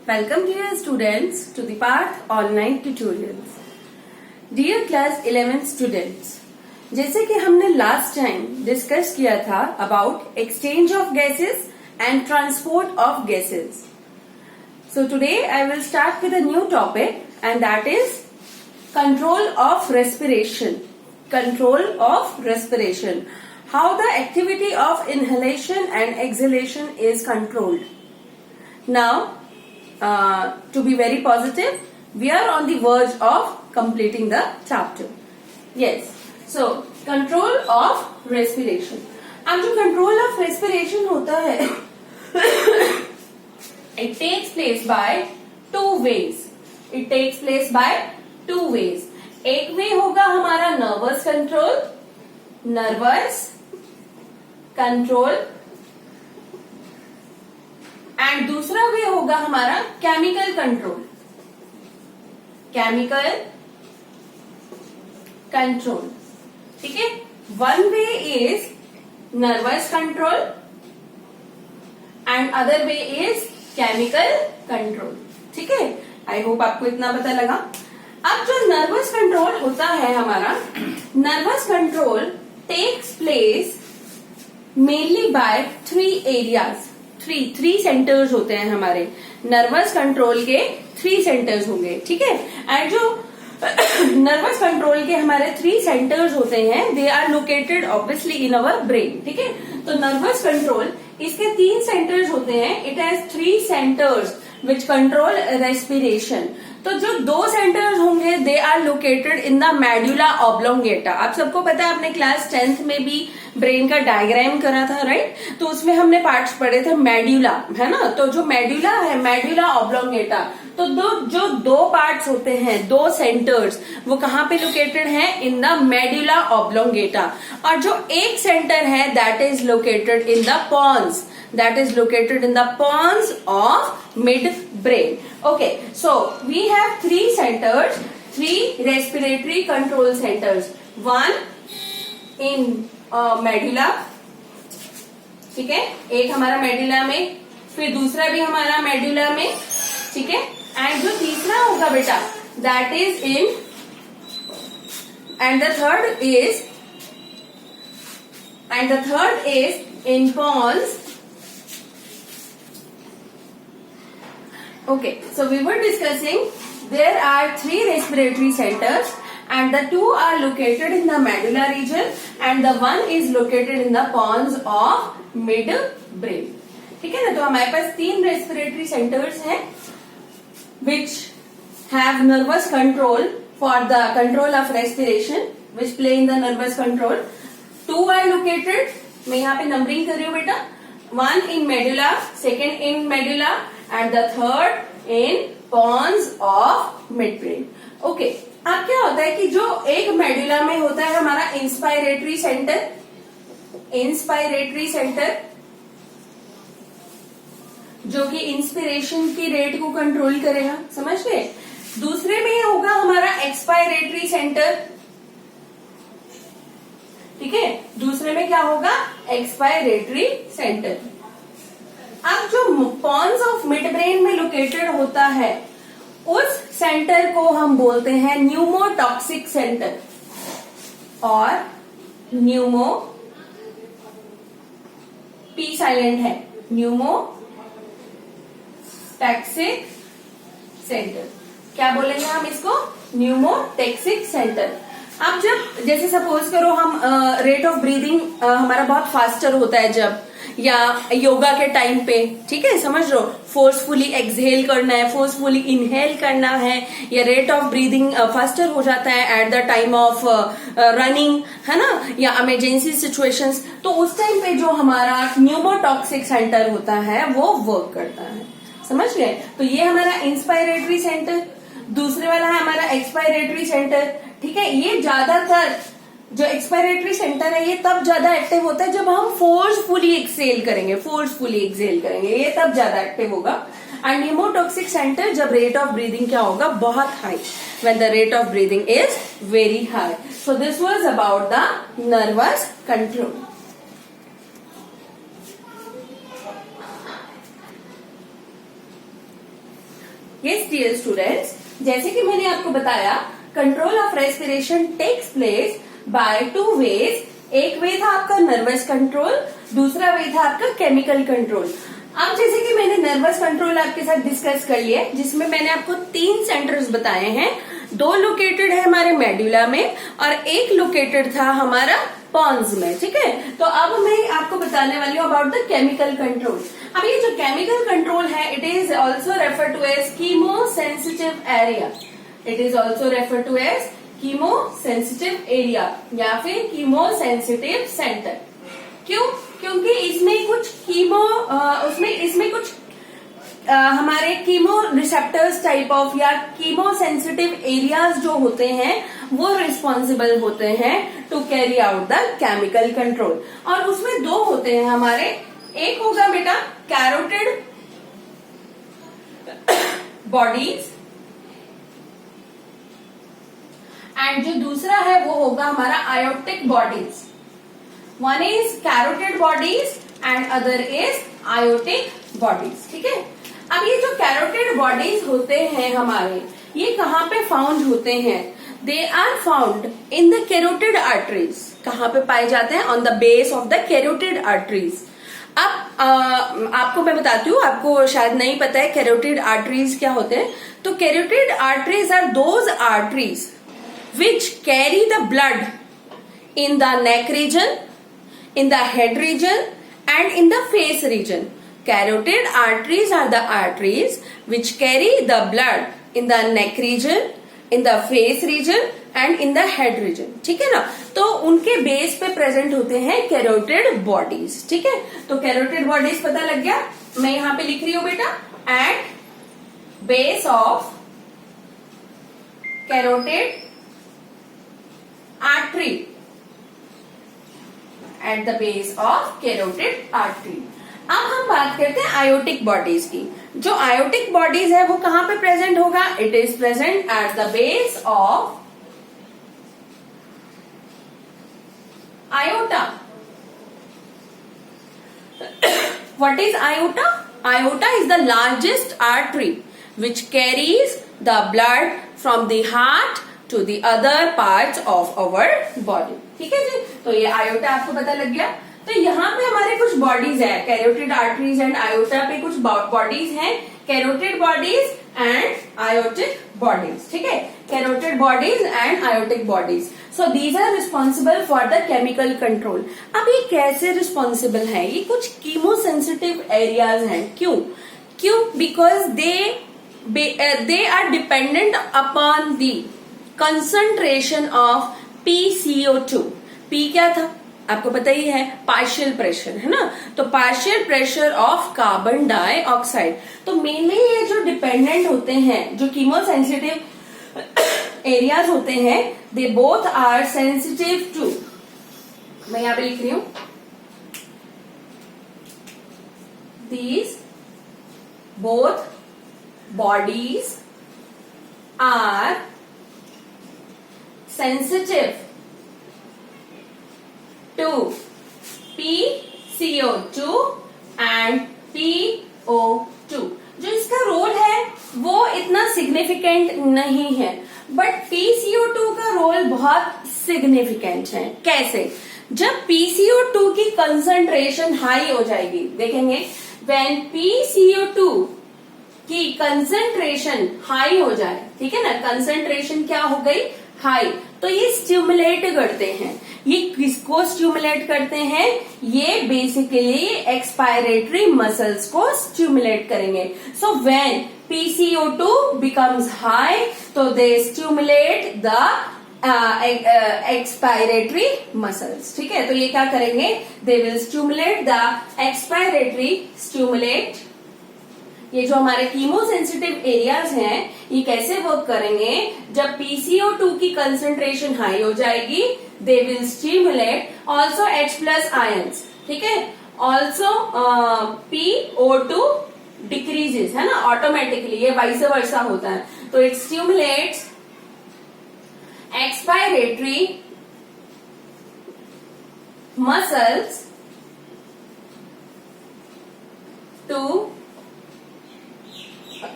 Welcome dear students to the Path Online Tutorials. Dear Class 11 students, जैसे कि हमने last time discuss किया था about exchange of gases and transport of gases. So today I will start with a new topic and that is control of respiration. Control of respiration. How the activity of inhalation and exhalation is controlled. Now, to be very positive, we are on the verge of completing the chapter. Yes. So, control of respiration. अब जो control of respiration होता है, it takes place by two ways. It takes place by two ways. एक वे होगा हमारा nervous control and दूसरा वे होगा हमारा केमिकल कंट्रोल. ठीक है. One way is nervous control and other way is chemical control. ठीक है. आई होप आपको इतना पता लगा. अब जो नर्वस कंट्रोल होता है हमारा, nervous control takes place mainly by three areas. Three centres होते हैं हमारे नर्वस कंट्रोल के. थ्री सेंटर्स होंगे. ठीक है. एंड जो नर्वस कंट्रोल के हमारे थ्री सेंटर्स होते हैं, they are located obviously in our brain. ठीक है. तो नर्वस कंट्रोल, इसके तीन सेंटर्स होते हैं. It has three centres which control respiration. तो जो दो सेंटर्स होंगे, they are located in the medulla oblongata. आप सबको पता है, आपने क्लास 10th में भी ब्रेन का डायग्राम करा था, राइट. तो उसमें हमने पार्ट्स पढ़े थे मेडुला, है ना. तो जो मेडुला है, मेडुला ऑब्लोंगेटा, तो जो दो पार्ट्स होते हैं, दो सेंटर्स, वो कहाँ पे लोकेटेड है? In the medulla oblongata. और जो एक सेंटर है, that is located in the pons. That is located in the pons of mid-brain. Okay, so we have three centers, three respiratory control centers. One in medulla, ठीक है. एक हमारा medulla में, फिर दूसरा भी हमारा मेडुला में. ठीक है. एंड जो तीसरा होगा बेटा, that is in, and the third is in pons. Okay, so we were discussing there are three respiratory centers and the two are located in the medulla region and the one is located in the pons of mid brain. ठीक है ना. तो हमारे पास तीन respiratory centres हैं which have nervous control for the control of respiration, which play in the nervous control. Two are located, मैं यहाँ पे नंबरिंग कर रही हूँ बेटा. One in medulla, second in medulla and the third in pons of midbrain. Okay. अब क्या होता है कि जो एक मेडुला में होता है हमारा इंस्पायरेटरी सेंटर, जो कि इंस्पिरेशन की रेट को कंट्रोल करेगा. समझ गए. दूसरे में होगा हमारा एक्सपायरेटरी सेंटर. ठीक है. दूसरे में क्या होगा? Expiratory centre. अब जो पॉन्स ऑफ मिड ब्रेन में लोकेटेड होता है, उस सेंटर को हम बोलते हैं न्यूमोटॉक्सिक सेंटर और पी साइलेंट है, न्यूमोटैक्सिक सेंटर. क्या बोलेंगे हम इसको? Pneumotaxic centre. अब जब जैसे सपोज करो हम रेट ऑफ ब्रीदिंग हमारा बहुत फास्टर होता है जब, या योगा के टाइम पे, ठीक है, समझ लो, फोर्सफुली एक्सहेल करना है, फोर्सफुली इनहेल करना है, या रेट ऑफ ब्रीदिंग फास्टर हो जाता है at the time of running, है ना, या इमरजेंसी सिचुएशंस. तो उस टाइम पे जो हमारा न्यूमोटॉक्सिक सेंटर होता है वो वर्क करता है. समझ गए. तो ये हमारा इंस्पायरेटरी सेंटर. दूसरे वाला है हमारा एक्सपायरेटरी सेंटर. ठीक है. ये ज्यादातर जो एक्सपायरेटरी सेंटर है, ये तब ज्यादा एक्टिव होता है जब हम फोर्सफुली एक्सहेल करेंगे, ये तब ज्यादा एक्टिव होगा. एंड न्यूमोटॉक्सिक सेंटर जब रेट ऑफ ब्रीदिंग क्या होगा? बहुत high. When the rate of breathing is very high. So this was about the nervous control. Yes dear students, जैसे कि मैंने आपको बताया control of respiration takes place by two ways. एक वे था आपका नर्वस कंट्रोल, दूसरा वे था आपका केमिकल कंट्रोल। अब जैसे कि मैंने नर्वस कंट्रोल आपके साथ डिस्कस कर लिया, जिसमें मैंने आपको 3 सेंटर्स बताए हैं। 2 लोकेटेड है हमारे मेडुला में और 1 लोकेटेड था हमारा पॉन्स में। ठीक है, तो अब मैं आपको बताने वाली हूँ अबाउट द केमिकल कंट्रोल। अब ये जो केमिकल कंट्रोल है, it is also refer to as chemo sensitive area. It is also refer to as chemo sensitive area या फिर कीमो सेंसिटिव सेंटर। क्यों? क्योंकि इसमें कुछ इसमें कुछ हमारे कीमो रिसेप्टर्स टाइप ऑफ या कीमो सेंसिटिव एरियाज जो होते हैं वो रिस्पॉन्सिबल होते हैं to carry out the chemical control. और उसमें 2 होते हैं हमारे, एक होगा बेटा कैरोटिड बॉडीज एंड जो दूसरा है वो होगा हमारा aortic bodies. One is carotid bodies and other is aortic bodies. ठीक है, अब ये जो कैरोटिड बॉडीज होते हैं हमारे, ये कहाँ पे फाउंड होते हैं? They are found in the carotid arteries. कहाँ पे पाए जाते हैं? On the base of the carotid arteries. अब आपको मैं बताती हूँ, आपको शायद नहीं पता है कैरोटिड आर्टरीज क्या होते हैं। तो carotid arteries are those arteries which carry the blood in the neck region, in the head region and in the face region. Carotid arteries are the arteries which carry the blood in the neck region, in the face region and in the head region. ठीक है ना, तो उनके base पे present होते हैं carotid bodies. ठीक है, तो कैरोटिड बॉडीज पता लग गया। मैं यहाँ पे लिख रही हूँ बेटा, at base of carotid artery, at the base of carotid artery. अब हम बात करते हैं आयोटिक बॉडीज की। जो आयोटिक बॉडीज है वो कहां पे प्रेजेंट होगा? It is present at the base of iota. What is iota? Aorta is the largest artery which carries the blood from the heart to the other parts of our body. ठीक है जी, तो ये iota आपको पता लग गया। तो यहाँ पे हमारे कुछ बॉडीज है, कैरोटिड आर्टरीज एंड आयोटा पे कुछ बॉडीज हैं, carotid bodies and aortic bodies. ठीक है, carotid bodies and aortic bodies. So these are responsible for the chemical control. अब ये कैसे रिस्पॉन्सिबल है? ये कुछ कीमो सेंसिटिव एरियाज हैं। क्यों? Because they are dependent upon the concentration of PCO2। P क्या था आपको पता ही है, पार्शियल प्रेशर है ना, तो partial pressure of carbon dioxide. तो मेनली ये जो डिपेंडेंट होते हैं, जो कीमो सेंसिटिव एरियाज होते हैं, they both are sensitive to, मैं यहां पे लिख रही हूं, these both bodies are sensitive to PCO2 and PO2। जो इसका रोल है वो इतना सिग्निफिकेंट नहीं है, बट PCO2 का रोल बहुत सिग्निफिकेंट है। कैसे? जब PCO2 की कंसंट्रेशन हाई हो जाएगी, देखेंगे व्हेन PCO2 की कंसंट्रेशन हाई हो जाए, ठीक है ना, कंसंट्रेशन क्या हो गई? हाई। तो ये स्टिमुलेट करते हैं। ये किसको स्टिमुलेट करते हैं? ये बेसिकली एक्सपायरेटरी मसल्स को स्टिमुलेट करेंगे। So when PCO2 becomes high, तो दे स्टिमुलेट द एक्सपायरेटरी मसल्स। ठीक है, तो ये क्या करेंगे? They will stimulate the expiratory stimulate. ये जो हमारे कीमो सेंसिटिव एरियाज हैं, ये कैसे वर्क करेंगे? जब PCO2 की कंसंट्रेशन हाई हो जाएगी, they will stimulate also H+ ions. ठीक है, ऑल्सो PO2 डिक्रीजेस, है ना, ऑटोमेटिकली, ये वाइस वर्सा होता है। तो it stimulates expiratory muscles to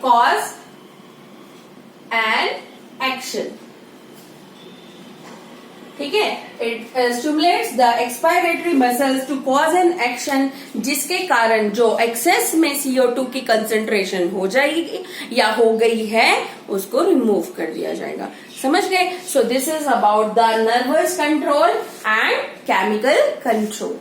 cause an action. ठीक है, it stimulates the expiratory muscles to cause an action, जिसके कारण जो एक्सेस में CO2 की कंसेंट्रेशन हो जाएगी या हो गई है उसको रिमूव कर दिया जाएगा। समझ गए? So this is about the nervous control and chemical control.